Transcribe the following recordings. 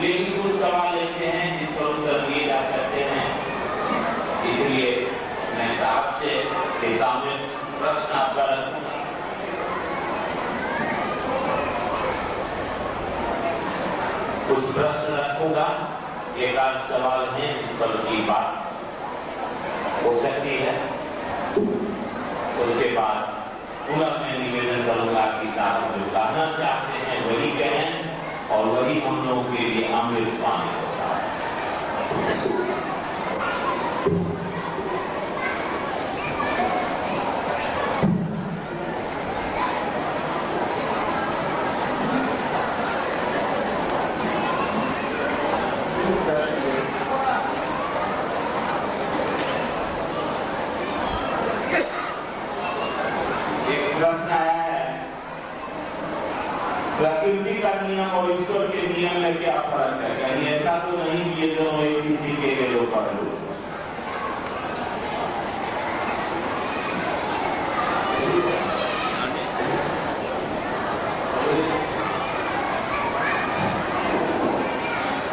लेकिन कुछ सवाल ऐसे हैं जिन पर उत्तर दिए जा सकते हैं, इसलिए मैं साहब से के सामने प्रश्न आपका रखूंगा। कुछ प्रश्न रखूंगा, एक आध सवाल है इस पर की बात हो सकती है। उसके बाद पुनः मैं निवेदन करूंगा कि साहब जो कहना चाहते हैं वही कहें और वही हम लोगों के लिए अमृत पानी होता है। प्रकृति का नियम और ईश्वर के नियम में क्या फर्क है? कहीं ऐसा तो नहीं कि ये दोनों एक ही सीखे के लोग पढ़ लो।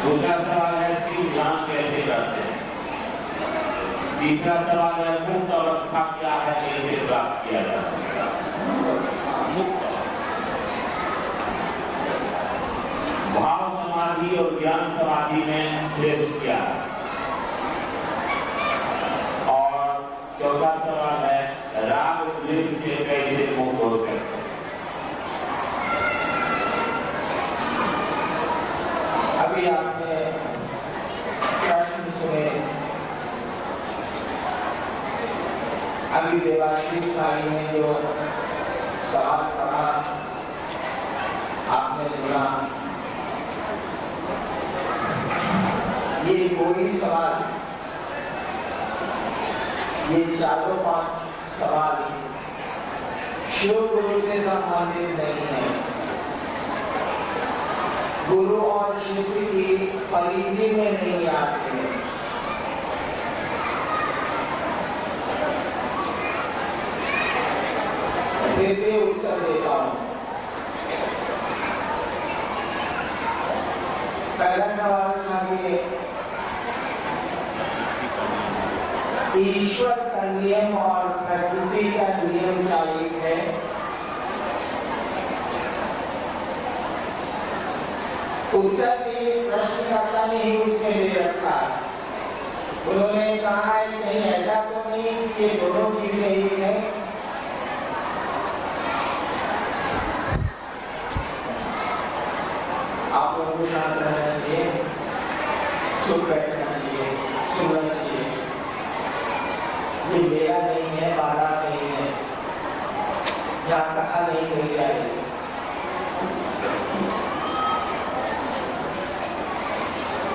दूसरा सवाल है शिव ध्यान कैसे करते हैं? तीसरा सवाल है मुक्त अवस्था क्या है, कैसे प्राप्त किया जा सकता है? मुक्त भाव समाधि और ज्ञान समाधि में श्रेष्ठ क्या है? और चौथा सवाल है राग द्वेष से कैसे मुक्त हो सकते हैं? अभी आपने प्रश्न सुने, अभी देवाशीष भाई ने जो सवाल पढ़ा आपने सुना, ये कोई सवाल, ये चारों पांच सवाल शिव गुरु से संबंधित नहीं है। गुरु और शिष्य की परिधि में नहीं आते हैं। फिर भी उत्तर देता हूं। पहला सवाल था कि ईश्वर का नियम और प्रकृति का नियम क्या एक है? उत्तर भी प्रश्नकर्ता ने ही उसमें दे रखा। उन्होंने कहा है कहीं ऐसा तो नहीं कि ये दोनों चीजें एक है। आप लोगों को शांत रहना चाहिए, चुप बैठना चाहिए, सुनना चाहिए। ये मेरा नहीं है, बाधा नहीं है, जहाँ कहा नहीं कही जाएगी।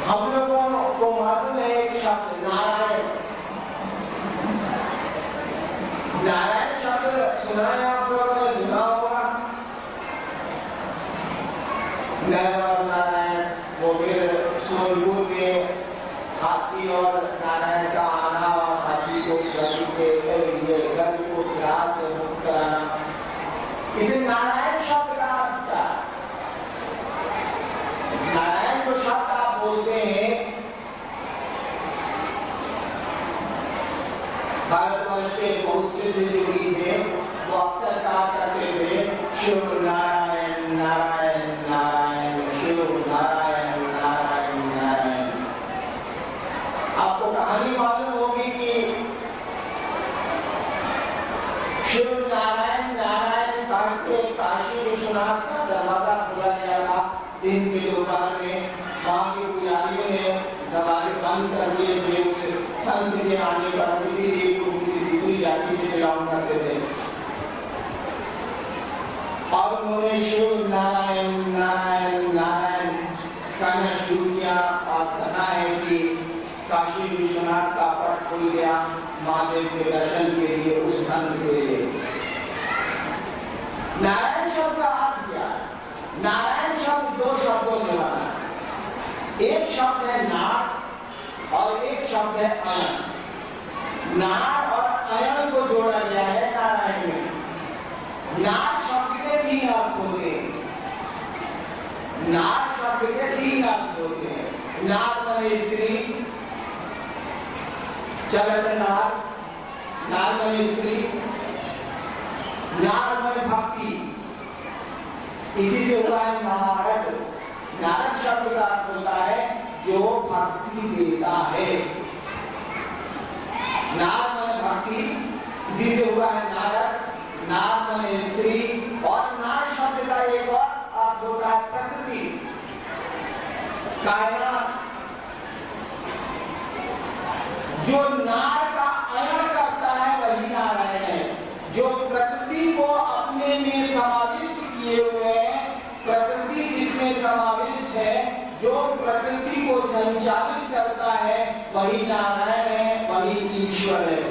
हम लोगों को मालूम है एक शब्द नारायण। नारायण शब्द सुना है, आप लोगों ने सुना होगा। नारायण वो फिर सूर्यपुर के हाथी और नारायण का आना और हाथी को गली को ग्रास से मुक्त कराना, इसे नारायण शब्द का अर्थ क्या? नारायण को शब्द आप बोलते हैं, भारतवर्ष के बहुत से बुजुर्ग थे, वो अक्सर कहा करते थे शिव नारायण नारायण नारायण, शिव नारायण नारायण नारायण। आपको कहानी मालूम होगी कि शिव नारायण नारायण करके काशी विश्वनाथ का दरवाजा खोला गया था। दिन के दोपहर में वहां के पुजारियों ने दरवाजे बंद कर दिए थे। संत के आने पर किसी एक को किसी दूसरी जाति से बिलोंग करते थे और उन्होंने शिव नारायण नारायण नारायण कहना शुरू किया। और कहना है कि काशी विश्वनाथ का पट खुल गया महादेव के दर्शन के लिए, उस संत के लिए। नारायण शब्द का अर्थ क्या? नारायण शब्द दो शब्दों से बना, एक शब्द है नार और एक शब्द है अयन। नार और अयन को जोड़ा गया है नारायण में। नार शब्द के तीन अर्थ होते हैं। नार शब्द के 3 अर्थ होते हैं। नार माने स्त्री, चलत नार, नार माने स्त्री, नार माने भक्ति, इसी से हुआ है नारद। नारद शब्द का अर्थ होता है जो भक्ति देता है। नार माने भक्ति, इसी से हुआ है नारद। नार माने स्त्री, और नार शब्द का एक और अर्थ होता है प्रकृति, कायनात। जो नार का अयन करता है वही नारायण है। जो प्रकृति को अपने में समाविष्ट किए हुए हैं, प्रकृति जिसमें समाविष्ट है, जो प्रकृति को संचालित करता है वही नारायण है, वही ईश्वर है।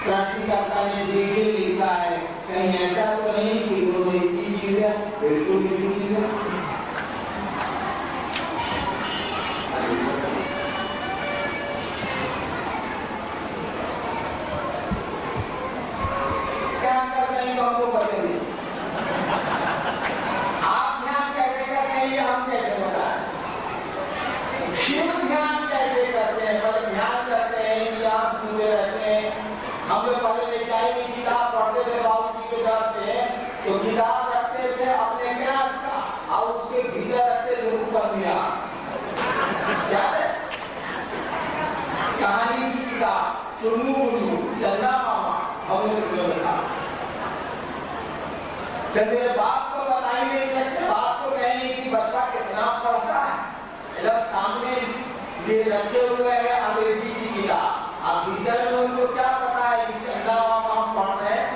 प्रश्नकर्ता ने देखे लिखा है, कहीं ऐसा तो नहीं कि दोनों एक ही चीज है? बिल्कुल एक ही चीज है। क्या कर रहे हैं हमको पता नहीं। आप ध्यान कैसे करते हैं ये हम कैसे बताएं? शिव ध्यान कैसे करते हैं? पर ध्यान करते हैं कि आप डूबे रहते हैं। हम लोग पहले लेखाई की किताब पढ़ते थे बाबू जी के घर से, तो किताब रखते थे अपने क्लास का और उसके भीतर रखते थे उपन्या। क्या है? कहानी की किताब, चुन्नू मुन्नू, चंदा मामा, हमने उसमें रखा। जब मेरे बाप को बताई नहीं सकते, बाप को कहेंगे कि बच्चा कितना पढ़ता है, जब सामने ये रखे हुए हैं अंग्रेजी की किताब, अब भीतर में उनको क्या पता है कि चंदा मामा हम पढ़ रहे हैं,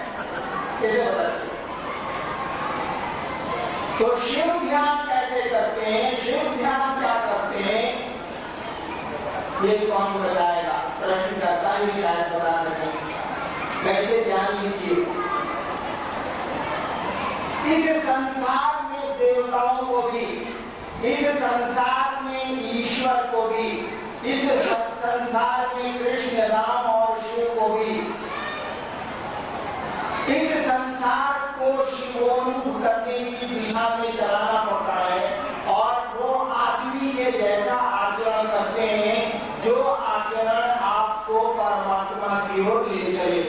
कैसे बताते? तो शिव ध्यान कैसे करते हैं? शिव ध्यान क्या करते हैं ये कौन बताएगा? प्रश्नकर्ता ही शायद बता सकें। कैसे जान लीजिए, इस संसार में देवताओं को भी, इस संसार में ईश्वर को भी, इस संसार में कृष्ण, राम और शिव को भी, इस संसार को शिवोन्मुख करने की दिशा में चलाना पड़ता है, और वो आदमी के जैसा आचरण करते हैं जो आचरण आपको परमात्मा की ओर ले चले।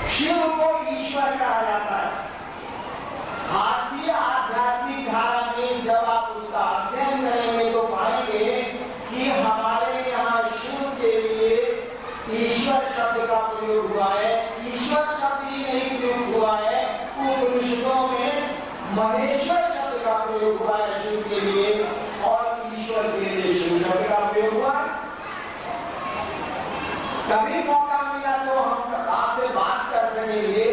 शिव को ईश्वर कहा जाता है। भारतीय आध्यात्मिक धारा में जब आप उसका अध्ययन करेंगे तो पाएंगे कि हमारे यहाँ शिव के लिए ईश्वर शब्द का प्रयोग हुआ है। ईश्वर शब्द ही नहीं प्रयोग हुआ है, उपनिषदों में महेश्वर शब्द का प्रयोग हुआ है शिव के लिए, और ईश्वर के लिए शिव शब्द का प्रयोग हुआ है। कभी मौका मिला तो हम आपसे बात कर सकेंगे।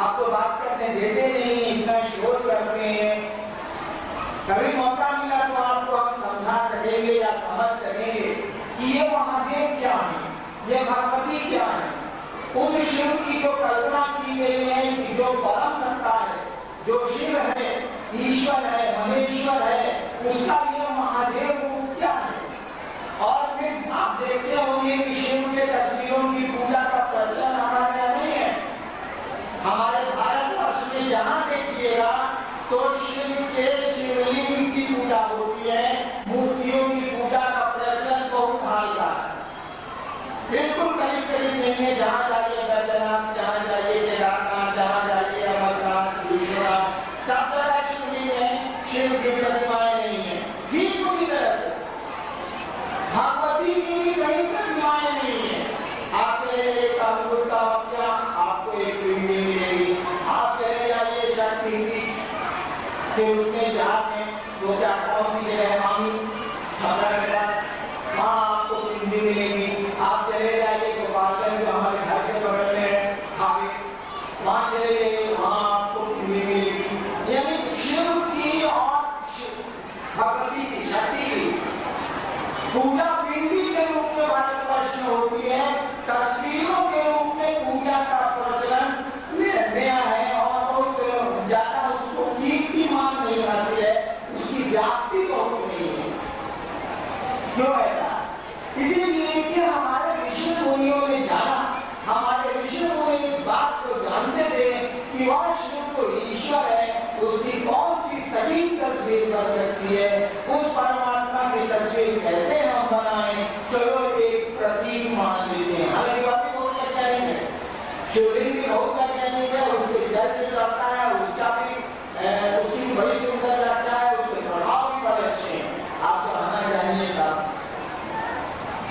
आपको बात करने देते नहीं, इतना शोर करते हैं। कभी मौका मिला तो आपको हम समझा सकेंगे या समझ सकेंगे कि ये महादेव क्या है, ये भगवती क्या है। उस शिव की जो कल्पना की गई है कि जो परम सत्ता है, जो शिव है, ईश्वर है, महेश्वर है, उसका ये महादेव रूप क्या है। और फिर आप देखते होंगे कि शिव के तस्वीरों की पूजा का प्रचलन हमारे यहाँ नहीं है। हमारे भारतवर्ष में जहां देखिएगा तो शिव के शिवलिंग की पूजा होती है, मूर्तियों की पूजा का प्रचलन बहुत हल्का है, बिल्कुल कहीं कहीं नहीं है। जहां जाइए बैद्यनाथ, जहां जाइए केदारनाथ, जहां जाइए अमरनाथ, विश्वनाथ, सब जगह शिवलिंग है, शिव की प्रतिमाएं नहीं है। ठीक उसी तरह से भगवती की भी कहीं प्रतिमाएं नहीं है। आप चले जाइए कानपुर का वाक्या, आपको एक पिंडी मिलेगी। आप चले जाइए शक्ति फिर उसमें जाके वो क्या कौन सी जगह मांगी वहाँ आपको पिंडी मिलेगी। आप चले जाइए गोपालगंज जो हमारे घर के बगल में खावे, वहाँ चले जाइए, वहाँ आपको पिंडी मिलेगी। यानी शिव की और भगवती की, शक्ति की पूजा पिंडी के रूप में भारतवर्ष में होती है। तस्वीरों के रूप में पूजा का प्रचलन नया है और बहुत ज्यादा उसको कीर्तिमान नहीं आती है, उसकी व्याप्ति बहुत नहीं है। क्यों ऐसा? इसीलिए कि तस्वीर बन सकती है, उस परमात्मा की तस्वीर कैसे हम बनाएं, चलो एक प्रतीक मान लेते हैं। हालांकि बातें बहुत वैज्ञानिक है, शिवलिंग भी बहुत वैज्ञानिक है, उसके जल भी चलता है, उसकी बड़ी सुंदर लगता है, उसके प्रभाव भी बड़े अच्छे हैं। आप चढ़ाना चाहिएगा,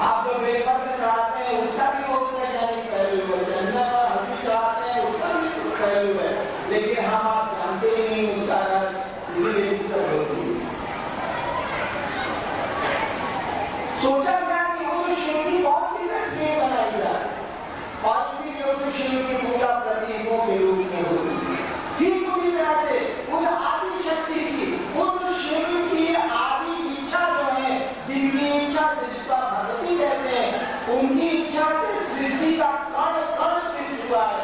आप जो पेपर में चढ़ाते हैं उसका भी बहुत वैज्ञानिक पहलू है, चंदन और हल्दी चढ़ाते हैं उसका भी पहलू है, लेकिन हम आप जानते ही नहीं उसका रस, इसीलिए दिक्कत होती है। सोचा गया कि वो शिव की कौन सी तस्वीर बनाई जाए और इसीलिए उस शिव की पूजा प्रतीकों के रूप में होती है। ठीक उसी तरह से उस आदि शक्ति की, उस शिव की आदि इच्छा जो है, जिनकी इच्छा जिसका भक्ति कहते हैं, उनकी इच्छा से सृष्टि का कण कण सृष्टि हुआ है,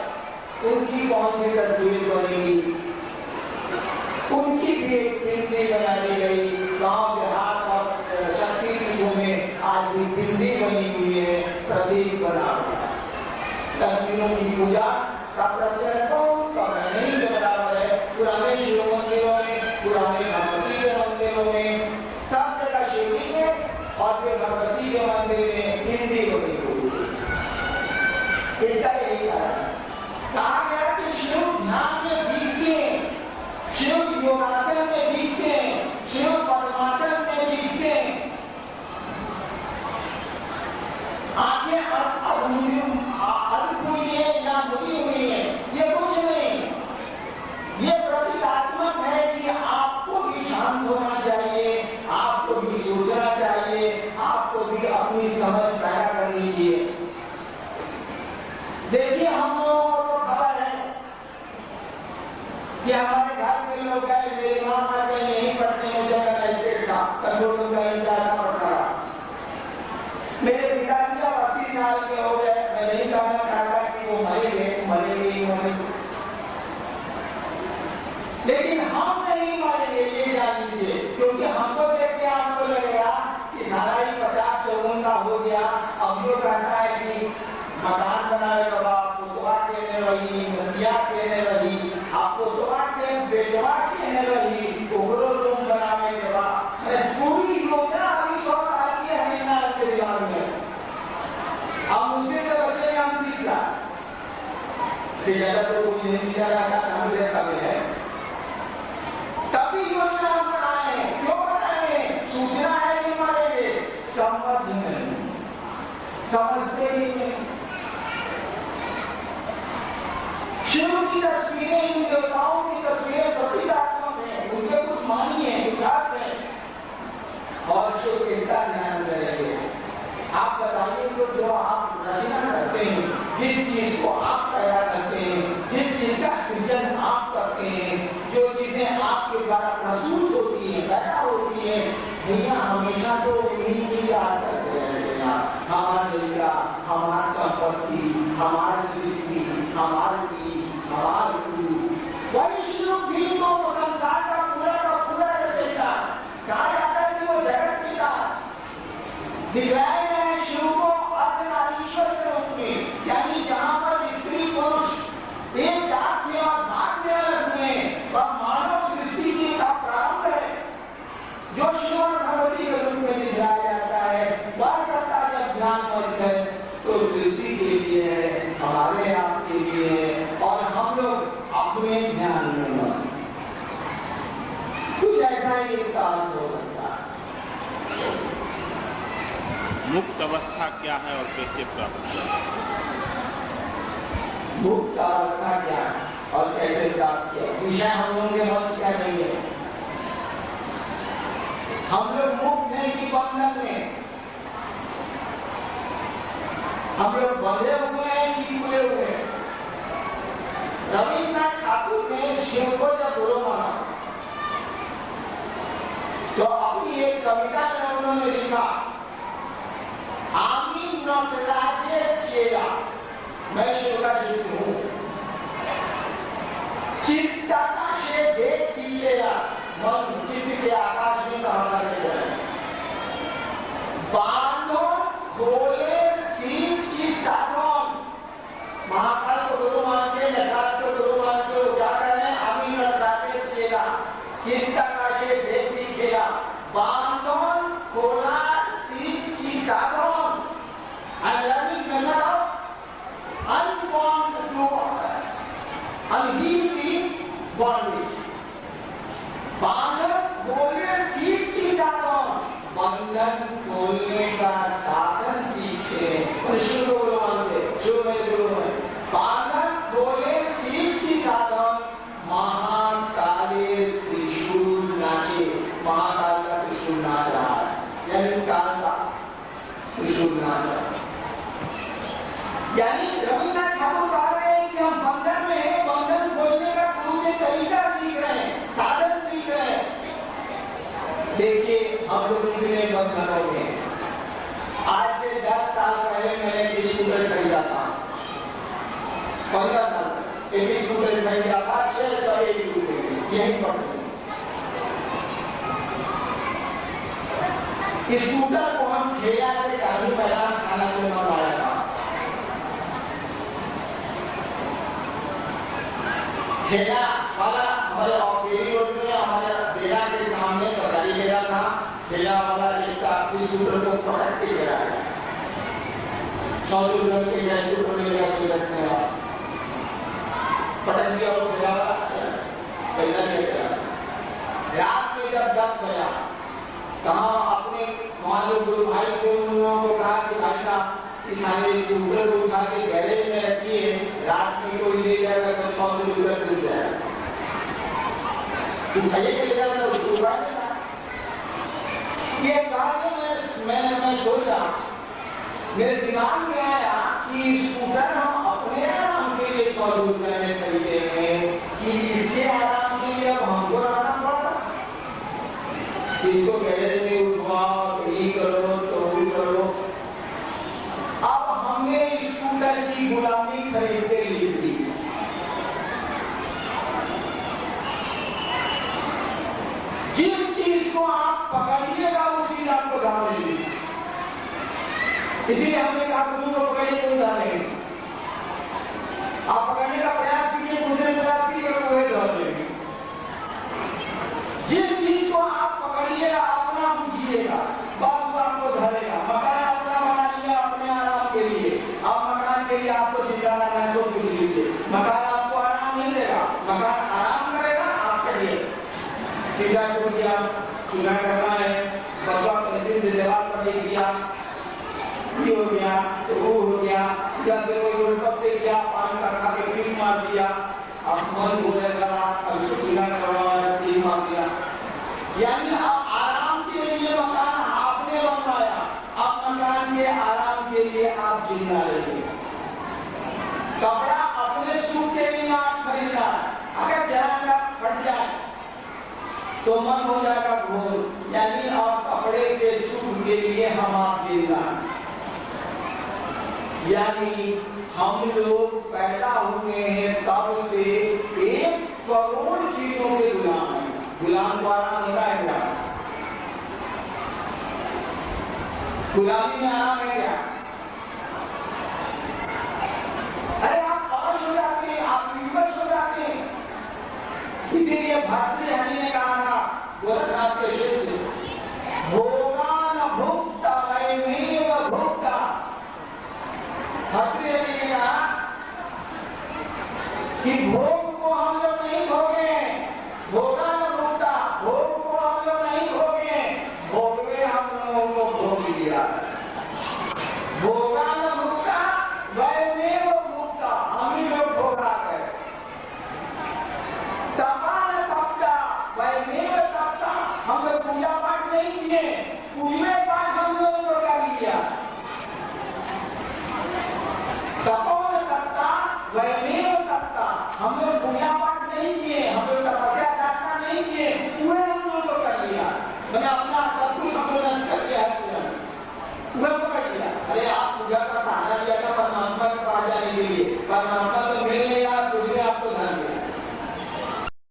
उनकी कौन सी तस्वीर बनेगी, उनकी भी एक पिंडी बना दी गई। गांव देहात और शक्तिपीठों में आज भी पिंडी बनी हुई है, प्रतीक बना हुआ है। तस्वीरों की पूजा का प्रचलन बहुत कम है, नहीं के बराबर है। पुराने शिव मंदिरों में, पुराने भगवती के मंदिरों में सब जगह शिवलिंग है और फिर भगवती के मंदिर में पिंडी बनी हुई है। इसका यही कारण है। कहा गया कि शिव ध्यान में दिखते हैं, शिव योगासन में दिखते हैं, शिव पद्मासन में दिखते हैं। आंखें अद्भुत हुई है या बुरी हुई है, ये कुछ नहीं, ये प्रतीकात्मक है कि आपको भी शांत होना चाहिए, आपको भी सोचना चाहिए, आपको भी अपनी समझ पैदा करनी चाहिए। देखिए हम लोगों को खबर है कि हमारे घर में लोग गए, मेरे मां बाप नहीं पढ़ते हैं, जब मैं स्टेट था कंट्रोल का इंचार्ज पढ़ रहा। मेरे पिताजी अब 80 साल के हो गए, मैं नहीं कहना चाहता कि वो मरेंगे, लेकिन हम नहीं मरेंगे, ये जान लीजिए, क्योंकि हमको देख के आपको लगेगा कि सारा ही 50-54 का हो गया। अब जो कहता है कि मकान बनाए बाबा, आपको दुआ कहने लगी, नदिया कहने लगी, आपको दुआ के बेदुआ कहने लगी, उगरो तुम बनाने के बाद पूरी योजना अभी 100 साल की हमेशा के दिमाग में। अब मुझसे से बचेगा हम 30 साल से ज्यादा तो कोई नहीं कभी है। तभी योजना हम बनाए, क्यों बनाए? सूचना है कि मरेंगे, समझ नहीं, समझते ही नहीं। शिव की तस्वीरें, इन देवताओं की तस्वीरें प्रतीकात्मक हैं, उनके कुछ मानी है, कुछ अर्थ है, और शिव किसका ध्यान करेंगे? आप बताइए तो जो आप रचना करते हैं, जिस चीज को आप तैयार करते हैं, जिस चीज का सृजन आप करते हैं, जो चीजें आपके द्वारा प्रसूत होती है, पैदा होती है, भैया हमेशा तो उन्हीं की याद करते हैं। हमारा लेगा, हमारी संपत्ति, हमारी सृष्टि, हमारी वही शिव भी तो संसार का पूरा रचेगा। कहा जाता है कि वो जगत पिता दिखाए गए शिव को अर्धनारीश्वर के रूप में, यानी जहां पर स्त्री पुरुष एक साथ में और भाग में रखने और मानव सृष्टि की का प्रारंभ है, जो शिव और भगवती के रूप में दिखाया जाता है। वह सत्ता जब ध्यान मस्त है तो सृष्टि के लिए है, हमारे आप के लिए है, और हम लोग अपने ध्यान में मस्त। कुछ ऐसा ही काम हो सकता है। मुक्त अवस्था क्या है और कैसे प्राप्त किया? मुक्त अवस्था क्या है और कैसे प्राप्त किया, विषय हम लोगों के मंच का नहीं है। हम लोग मुक्त हैं कि बंधन में, हम लोग बंधे हुए हैं कि खुले हुए हैं। रविन्द्रनाथ ठाकुर ने शिव को जब गुरु माना तो अपनी एक कविता में उन्होंने लिखा, आमी नटराजे चेला, मैं शिव का शिष्य हूं, चित्ताकाशे देख चिल्लेला, मन चित्त के आकाश में कहना जाए, बांधो खोले सीन चीज साधन। महाकाल को गुरु मान के, नटराज को गुरु मान के क्या कर रहे हैं? आमी नटराजे चेला, चित्ताकाशे देख बंधन खोलने का साधन सीखे। शुरू मानते जो मैं बंधन खोले सीख साधन महाकाले त्रिशूल नाचे। महाकाल का त्रिशूल नाच रहा है, यानी काल का त्रिशूल नाच रहा है। यानी रविन्द्रनाथ ठाकुर कह रहे हैं कि हम बंधन में बंधन खोलने का गुरु से तरीका सीख रहे हैं, साधन सीख रहे हैं। देखिए हम लोग कितने बंधन हो गए। आज से 10 साल पहले मैंने एक स्कूटर खरीदा था, 15 साल एक स्कूटर खरीदा था, 601 रुपए यही पड़ गई। स्कूटर को हम ठेला से काफी पहला खाना से मंगाया था। ठेला वाला हमारे ऑफेरी रोड में हमारे डेरा के सामने सरकारी डेरा था। ठेला वाला रिक्शा स्कूटर को पटक के चला गया। 100 रुपये के जैसे पड़ेगा पटक दिया और ठेला वाला पैसा नहीं चला। रात में जब 10 बजा कहा अपने मान लो गुरु भाई थे, उन लोगों को कहा कि भाई साहब इस सारे स्कूटर को उठा के गैरेज में रखिए, रात में कोई ले जाएगा तो 100 रुपये मिल जाएगा। उठाइए के ले जाएगा उसको उठा देना। ये कार्य मैं सोचा, मेरे दिमाग में आया कि स्कूटर हम अपने आराम के लिए 100 रुपये में खरीदेंगे कि इसके आराम के लिए अब हमको आना पड़ा। इसको गैरेज में उठवाओ, ये करो तो वो करो। अब हमने स्कूटर की गुलामी खरीद के ली थी। जिस चीज को आप पकड़िएगा वो चीज आपको दाम मिलेगी। इसीलिए हमने कहा गुरु को पकड़िए कोई दाम नहीं। आप पकड़ने का प्रयास कीजिए, दूसरे प्रयास कीजिए वो दाम मिलेगी। जिस चीज को आप पकड़िएगा अपना पूछिएगा, बात आपको धरेगा। मकान अपना बना लिया अपने आराम के लिए, अब मकान के लिए आपको चिंता करना है तो पूछ लीजिए। मकान आपको आराम नहीं देगा, मकान आराम करेगा आप करिए। सीधा को दिया, चुना करना है, बसवा पेंसिल से दीवार पर लिख दिया, ये हो गया तो वो हो गया, या फिर कोई गोलकप से गया पान का खा के पीठ मार दिया, अब मन हो जाएगा, अब चुना करवाया पीठ मार दिया। यानी आप आराम के लिए मकान आपने बनवाया, अब मकान के आराम के लिए आप जिंदा रहिए। कपड़ा अपने सुख के लिए आप खरीदा, अगर जरा सा फट जाए तो मन हो जाएगा घोर। यानी आप कपड़े के सुख के लिए हम आप जिंदा। यानी हम लोग पैदा हुए हैं तब से 1 करोड़ चीजों के गुलाम हैं। गुलाम को आराम नहीं आएगा, गुलामी में आराम है क्या? अरे आप पास हो जाते हैं, आप विवश हो जाते हैं। इसीलिए भारतीय ने कहा